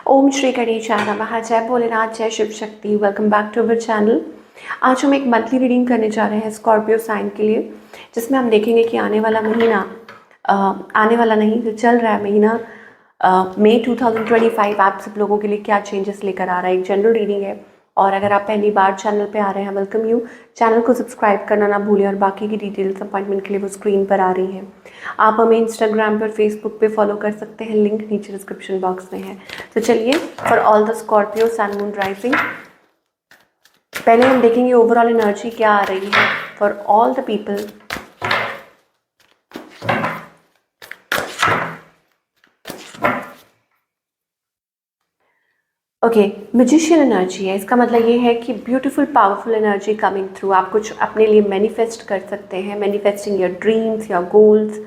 ओम श्री गणेशाय नमः। जय भोलेनाथ, जय Shiv Shakti. Welcome back to our channel. आज हम एक मंथली रीडिंग करने जा रहे हैं स्कॉर्पियो साइन के लिए, जिसमें हम देखेंगे कि आने वाला महीना आने वाला नहीं जो चल रहा है महीना मई 2025 आप सब लोगों के लिए क्या चेंजेस लेकर आ रहा है। एक जनरल रीडिंग है और अगर आप पहली बार चैनल पे आ रहे हैं, वेलकम यू। चैनल को सब्सक्राइब करना ना भूलें और बाकी की डिटेल्स अपॉइंटमेंट के लिए वो स्क्रीन पर आ रही हैं। आप हमें इंस्टाग्राम पर, फेसबुक पे फॉलो कर सकते हैं, लिंक नीचे डिस्क्रिप्शन बॉक्स में है। तो चलिए, for all the Scorpio sun moon rising, पहले हम देखेंगे ओवरऑल एनर्जी क्या आ रही है for all the people. Okay, magician energy है। इसका मतलब ये है कि beautiful powerful energy coming through. आप कुछ अपने लिए मैनिफेस्ट कर सकते हैं, manifesting your dreams, your goals,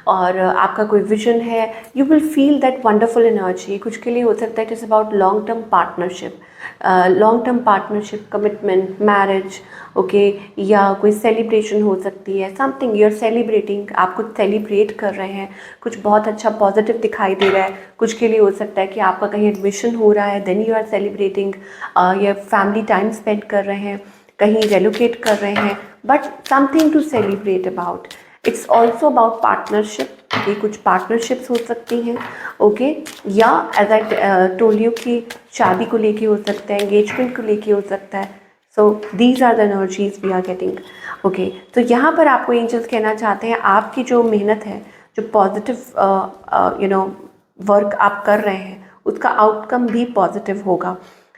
और आपका कोई विजन है, you will feel that wonderful energy. कुछ के लिए हो सकता है it is about long term partnership, commitment, marriage, okay, या कोई सेलिब्रेशन हो सकती है, समथिंग यू आर सेलिब्रेटिंग, आप कुछ सेलिब्रेट कर रहे हैं, कुछ बहुत अच्छा पॉजिटिव दिखाई दे रहा है। कुछ के लिए हो सकता है कि आपका कहीं एडमिशन हो रहा है, देन यू आर सेलिब्रेटिंग, या फैमिली टाइम स्पेंड कर रहे हैं, कहीं रेलोकेट कर रहे हैं, but something to celebrate about. It's also about partnership, ये कुछ पार्टनरशिप्स हो सकती हैं, ओके, या एज आई टोल्ड यू कि शादी को लेके हो सकता है, एंगेजमेंट को लेके हो सकता है। So these are the energies we are getting, okay. तो यहाँ पर आपको एंजल्स कहना चाहते हैं आपकी जो मेहनत है, जो पॉजिटिव वर्क आप कर रहे हैं, उसका आउटकम भी पॉजिटिव होगा।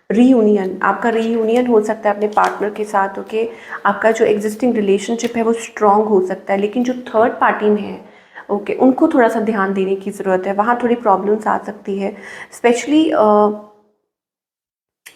रीयूनियन, आपका रीयूनियन हो सकता है अपने पार्टनर के साथ, ओके। आपका जो एग्जिस्टिंग रिलेशनशिप है वो स्ट्रॉन्ग हो सकता है, लेकिन जो थर्ड पार्टी में है, ओके, उनको थोड़ा सा ध्यान देने की ज़रूरत है। वहाँ थोड़ी प्रॉब्लम्स आ सकती है, स्पेशली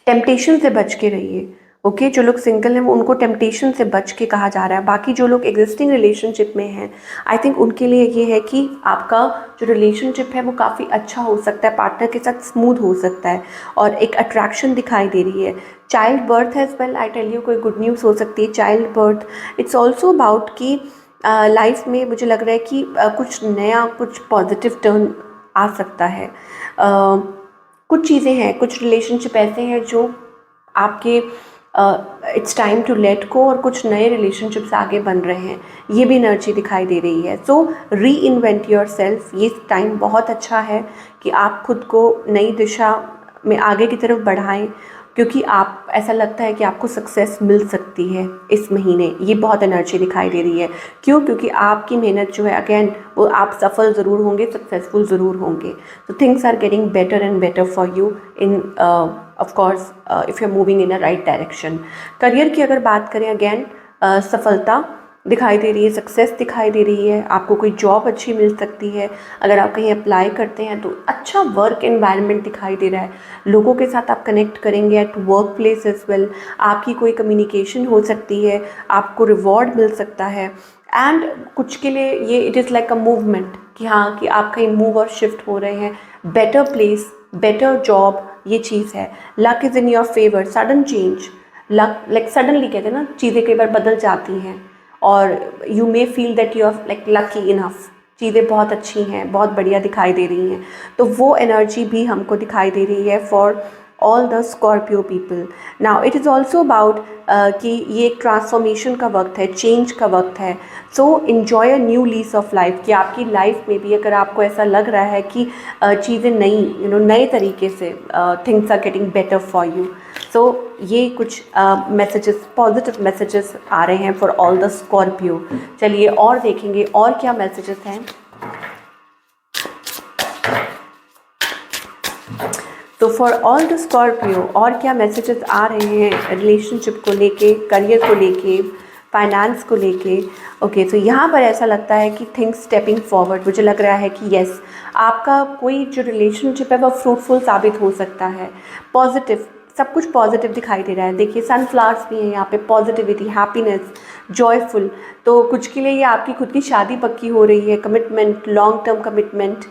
टेम्पटेशन से बच के रहिए, ओके। जो लोग सिंगल हैं वो उनको टेम्पटेशन से बच के कहा जा रहा है। बाकी जो लोग एग्जिस्टिंग रिलेशनशिप में हैं, आई थिंक उनके लिए ये है कि आपका जो रिलेशनशिप है वो काफ़ी अच्छा हो सकता है, पार्टनर के साथ स्मूथ हो सकता है और एक अट्रैक्शन दिखाई दे रही है। Child birth as well, I tell you, कोई गुड न्यूज़ हो सकती है child birth. It's also about कि लाइफ में मुझे लग रहा है कि कुछ नया, कुछ पॉजिटिव टर्न आ सकता है। कुछ चीज़ें हैं, कुछ रिलेशनशिप ऐसे हैं जो आपके it's time to let go, और कुछ नए रिलेशनशिप्स आगे बन रहे हैं, ये भी एनर्जी दिखाई दे रही है। सो री इन्वेंट योर सेल्फ, ये टाइम बहुत अच्छा है कि आप खुद को नई दिशा में आगे की तरफ बढ़ाएं, क्योंकि आप, ऐसा लगता है कि आपको सक्सेस मिल सकती है इस महीने। ये बहुत एनर्जी दिखाई दे रही है। क्यों? क्योंकि आपकी मेहनत जो है, अगेन, वो आप सफल ज़रूर होंगे, सक्सेसफुल ज़रूर होंगे। तो things are getting better and better for you in of course if you are moving in a right direction. Career की अगर बात करें, अगेन सफलता दिखाई दे रही है, सक्सेस दिखाई दे रही है, आपको कोई जॉब अच्छी मिल सकती है। अगर आप कहीं अप्लाई करते हैं तो अच्छा वर्क एनवायरनमेंट दिखाई दे रहा है, लोगों के साथ आप कनेक्ट करेंगे at work place as well. आपकी कोई कम्युनिकेशन हो सकती है, आपको रिवॉर्ड मिल सकता है। एंड कुछ के लिए ये it is like a movement, कि हाँ, कि आप कहीं मूव और शिफ्ट हो रहे हैं, बेटर प्लेस, बेटर जॉब, ये चीज़ है। Luck is in your favour, sudden change, luck like suddenly कहते हैं ना, चीज़ें कई बार बदल जाती हैं और you may feel that you are like lucky enough, चीज़ें बहुत अच्छी हैं, बहुत बढ़िया दिखाई दे रही हैं। तो वो एनर्जी भी हमको दिखाई दे रही है for all the Scorpio people. Now it is also about कि ये एक ट्रांसफॉर्मेशन का वक्त है, चेंज का वक्त है। सो enjoy a new lease of life, कि आपकी लाइफ में भी अगर आपको ऐसा लग रहा है कि चीज़ें नई, नए तरीके से things are getting better for you. So ये कुछ मैसेजेस, पॉजिटिव मैसेजेस आ रहे हैं फॉर ऑल द स्कॉर्पियो। चलिए और देखेंगे और क्या मैसेजेस हैं। तो फॉर ऑल द स्कॉर्पियो और क्या मैसेजेस आ रहे हैं रिलेशनशिप को लेके, करियर को लेके, फाइनेंस को लेके। ओके, तो यहाँ पर ऐसा लगता है कि थिंग्स स्टेपिंग फॉरवर्ड, मुझे लग रहा है कि येस, आपका कोई जो रिलेशनशिप है वह फ्रूटफुल साबित हो सकता है। पॉजिटिव, सब कुछ पॉजिटिव दिखाई दे रहा है। देखिए, सनफ्लावर्स भी हैं यहाँ पे, पॉजिटिविटी, हैप्पीनेस, जॉयफुल। तो कुछ के लिए ये आपकी खुद की शादी पक्की हो रही है, commitment, long term commitment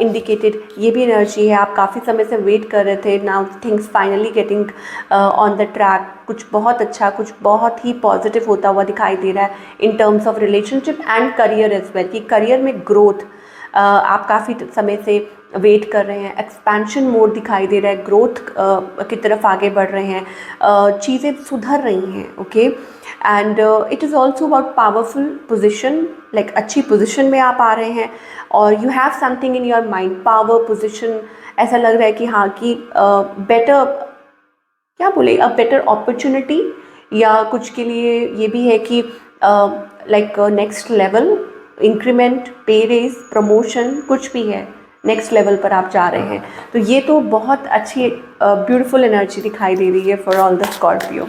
indicated, ये भी एनर्जी है। आप काफ़ी समय से वेट कर रहे थे, now things finally getting on the track. कुछ बहुत अच्छा, कुछ बहुत ही पॉजिटिव होता हुआ दिखाई दे रहा है in terms of relationship and career as well, कि करियर में ग्रोथ, आप काफ़ी समय से वेट कर रहे हैं, एक्सपेंशन मोड दिखाई दे रहा है, ग्रोथ की तरफ आगे बढ़ रहे हैं, चीज़ें सुधर रही हैं, okay. And it is also about powerful position, like अच्छी पोजिशन में आप आ रहे हैं और you have something in your mind, power position, ऐसा लग रहा है कि हाँ कि बेटर, क्या बोले, अ बेटर अपॉर्चुनिटी, या कुछ के लिए ये भी है कि लाइक नेक्स्ट लेवल, इंक्रीमेंट, पे रेज, प्रमोशन, कुछ भी है, नेक्स्ट लेवल पर आप जा रहे हैं। तो ये तो बहुत अच्छी ब्यूटीफुल एनर्जी दिखाई दे रही है for all the Scorpio.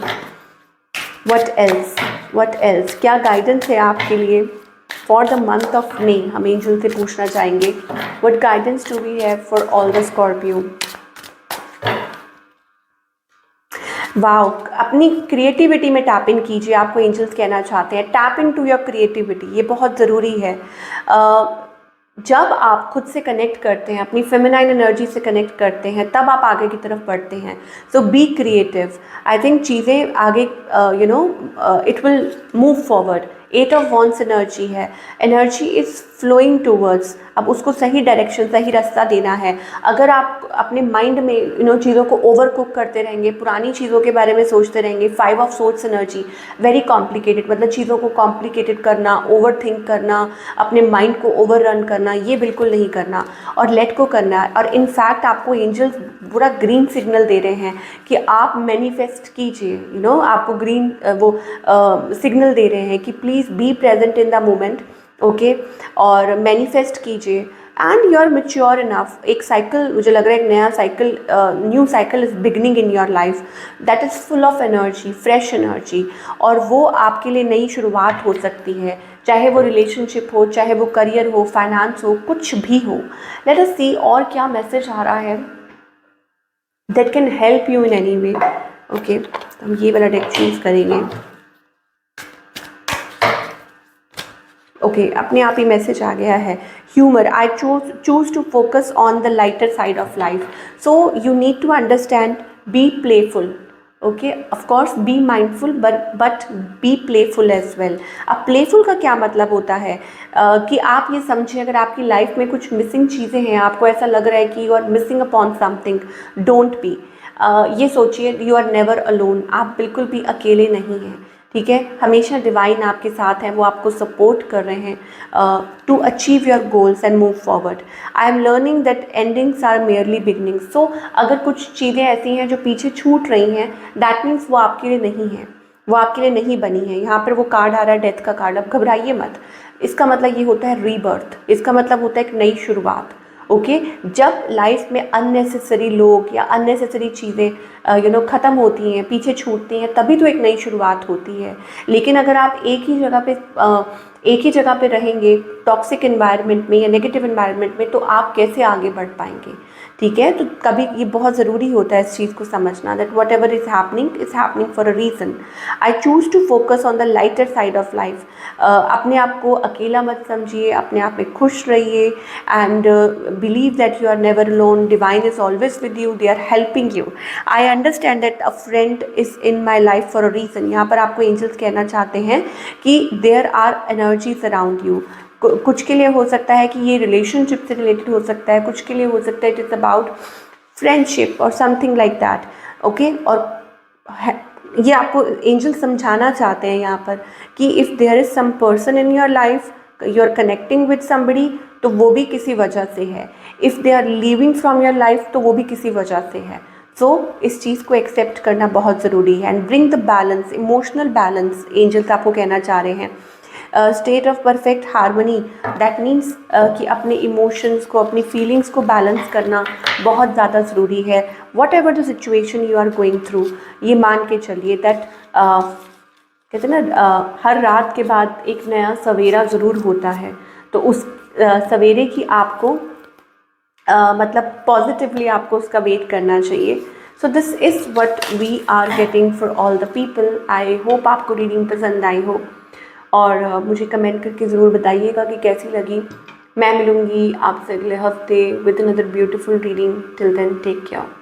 What else, what else, क्या गाइडेंस है आपके लिए for the month of May? हम एंजल से पूछना चाहेंगे, what guidance do we have for all the Scorpio? Wow, अपनी क्रिएटिविटी में टैप इन कीजिए, आपको एंजल्स कहना चाहते हैं tap in to your creativity, ये बहुत ज़रूरी है। जब आप खुद से कनेक्ट करते हैं, अपनी फेमिनाइन एनर्जी से कनेक्ट करते हैं, तब आप आगे की तरफ बढ़ते हैं। सो बी क्रिएटिव, आई थिंक चीज़ें आगे it will move forward. 8 of wands energy है, एनर्जी इज़ फ्लोइंग टूवर्ड्स, अब उसको सही डायरेक्शन, सही रास्ता देना है। अगर आप अपने माइंड में चीज़ों को ओवर कुक करते रहेंगे, पुरानी चीज़ों के बारे में सोचते रहेंगे, 5 of swords energy, very complicated, मतलब चीज़ों को कॉम्प्लिकेटेड करना, ओवर थिंक करना, अपने माइंड को ओवर रन करना, ये बिल्कुल नहीं करना और लेट को करना है। और इनफैक्ट आपको एंजल्स पूरा ग्रीन सिग्नल दे रहे हैं कि आप मैनिफेस्ट कीजिए, आपको ग्रीन सिग्नल दे रहे हैं कि please be present in the moment, okay, और मैनिफेस्ट कीजिए and you are mature enough. एक साइकिल, मुझे लग रहा है एक नया cycle, new cycle is beginning in your life that is full of energy, fresh energy, और वो आपके लिए नई शुरुआत हो सकती है, चाहे वो रिलेशनशिप हो, चाहे वो करियर हो, फाइनेंस हो, कुछ भी हो। लेट अस सी और क्या मैसेज आ रहा है that can help you in any way, okay. हम ये वाला डेक चूज करेंगे, ओके, अपने आप ही मैसेज आ गया है। Humour, I choose to focus on the lighter side of life, so you need to understand, be playful, okay, of course be mindful but be playful as well. अब playful का क्या मतलब होता है कि आप ये समझिए, अगर आपकी लाइफ में कुछ मिसिंग चीज़ें हैं, आपको ऐसा लग रहा है कि you are missing upon something, don't be, ये सोचिए यू आर नेवर अलोन, आप बिल्कुल भी अकेले नहीं हैं, ठीक है। हमेशा डिवाइन आपके साथ है, वो आपको सपोर्ट कर रहे हैं to achieve your goals and move forward. I am learning that endings are merely beginnings, so अगर कुछ चीज़ें ऐसी हैं जो पीछे छूट रही हैं, दैट मीन्स वो आपके लिए नहीं है, वो आपके लिए नहीं बनी है। यहाँ पर वो कार्ड आ रहा है डेथ का कार्ड, अब घबराइए मत, इसका मतलब ये होता है रीबर्थ, इसका मतलब होता है एक नई शुरुआत, ओके। जब लाइफ में अननेसेसरी लोग या अननेसेसरी चीज़ें ख़त्म होती हैं, पीछे छूटती हैं, तभी तो एक नई शुरुआत होती है। लेकिन अगर आप एक ही जगह पे रहेंगे टॉक्सिक एनवायरनमेंट में या नेगेटिव एनवायरनमेंट में, तो आप कैसे आगे बढ़ पाएंगे, ठीक है। तो कभी ये बहुत ज़रूरी होता है इस चीज़ को समझना, that whatever is happening for a reason. I choose to focus on the lighter side of life. अपने आप को अकेला मत समझिए, अपने आप में खुश रहिए and believe that you are never alone, divine is always with you, they are helping you. I understand that a friend is in my life for a reason. यहाँ पर आपको एंजल्स कहना चाहते हैं कि there are energies around you. कुछ के लिए हो सकता है कि ये रिलेशनशिप से रिलेटेड हो सकता है, कुछ के लिए हो सकता है इट इज़ अबाउट फ्रेंडशिप और समथिंग लाइक दैट, ओके। और ये आपको एंजल समझाना चाहते हैं यहाँ पर कि if there is some person in your life, you are connecting with somebody, तो वो भी किसी वजह से है। If they are leaving from your life, तो वो भी किसी वजह से है। सो इस चीज़ को एक्सेप्ट करना बहुत ज़रूरी है and bring the balance, emotional balance, angels आपको कहना चाह रहे हैं। State of perfect harmony, that means कि अपने इमोशंस को, अपनी फीलिंग्स को बैलेंस करना बहुत ज़्यादा ज़रूरी है। Whatever the situation you are going through, ये मान के चलिए दैट कहते हैं ना हर रात के बाद एक नया सवेरा ज़रूर होता है, तो उस सवेरे की आपको मतलब पॉजिटिवली आपको उसका वेट करना चाहिए। So this is what we are getting for all the people. I hope आपको रीडिंग पसंद आई हो, और मुझे कमेंट करके ज़रूर बताइएगा कि कैसी लगी। मैं मिलूँगी आपसे अगले हफ्ते with another beautiful reading. Till then take care.